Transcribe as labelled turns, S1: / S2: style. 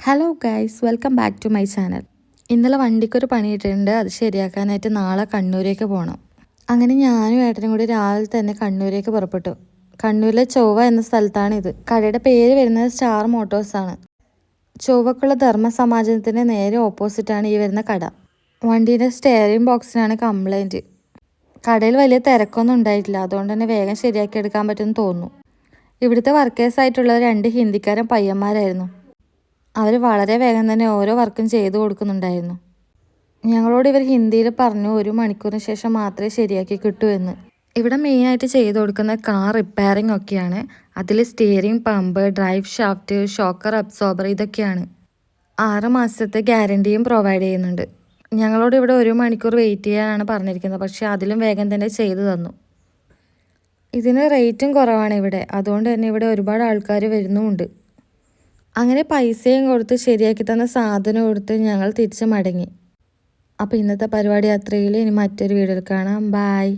S1: Hello guys, welcome back to my channel. ഇന്നലെ വണ്ടിക്കൊരു പണി ഇട്ടിട്ടുണ്ട്. അത് ശരിയാക്കാനായിട്ട് നാളെ കണ്ണൂരേക്ക് പോകണം. അങ്ങനെ ഞാനും ഏട്ടനും കൂടി രാവിലെ തന്നെ കണ്ണൂരേക്ക് പുറപ്പെട്ടു. കണ്ണൂരിലെ ചൊവ്വ എന്ന സ്ഥലത്താണ് ഇത്. കടയുടെ പേര് വരുന്നത് സ്റ്റാർ മോട്ടോഴ്സാണ്. ചൊവ്വക്കുള്ള ധർമ്മ സമാജത്തിന് നേരെ ഓപ്പോസിറ്റാണ് ഈ വരുന്ന കട. വണ്ടിയുടെ സ്റ്റെയറിംഗ് ബോക്സിനാണ് കംപ്ലൈൻറ്റ്. കടയിൽ വലിയ തിരക്കൊന്നും ഉണ്ടായിട്ടില്ല, അതുകൊണ്ട് തന്നെ വേഗം ശരിയാക്കി എടുക്കാൻ പറ്റുമെന്ന് തോന്നുന്നു. ഇവിടുത്തെ വർക്കേഴ്സായിട്ടുള്ള 2 ഹിന്ദിക്കാരൻ പയ്യന്മാരായിരുന്നു. അവർ വളരെ വേഗം തന്നെ ഓരോ വർക്കും ചെയ്തു കൊടുക്കുന്നുണ്ടായിരുന്നു. ഞങ്ങളോട് ഇവർ ഹിന്ദിയിൽ പറഞ്ഞു 1 മണിക്കൂറിന് ശേഷം മാത്രമേ ശരിയാക്കി കിട്ടൂ എന്ന്. ഇവിടെ മെയിനായിട്ട് ചെയ്തു കൊടുക്കുന്ന കാർ റിപ്പയറിംഗ് ഒക്കെയാണ്. അതിൽ steering pump, drive shaft, shocker absorber ഇതൊക്കെയാണ്. 6 മാസത്തെ ഗ്യാരണ്ടിയും പ്രൊവൈഡ് ചെയ്യുന്നുണ്ട്. ഞങ്ങളോട് ഇവിടെ 1 മണിക്കൂർ വെയിറ്റ് ചെയ്യാനാണ് പറഞ്ഞിരിക്കുന്നത്, പക്ഷേ അതിലും വേഗം തന്നെ ചെയ്തു തന്നു. ഇതിന് റേറ്റും കുറവാണ് ഇവിടെ, അതുകൊണ്ട് തന്നെ ഇവിടെ ഒരുപാട് ആൾക്കാർ വരുന്നുമുണ്ട്. അങ്ങനെ പൈസയും കൊടുത്ത് ശരിയാക്കി തന്ന സാധനം കൊടുത്ത് ഞങ്ങൾ തിരിച്ച് മടങ്ങി. അപ്പോൾ ഇന്നത്തെ പരിപാടി അത്രയിൽ. ഇനി മറ്റൊരു വീഡിയോയിൽ കാണാം. ബായ്.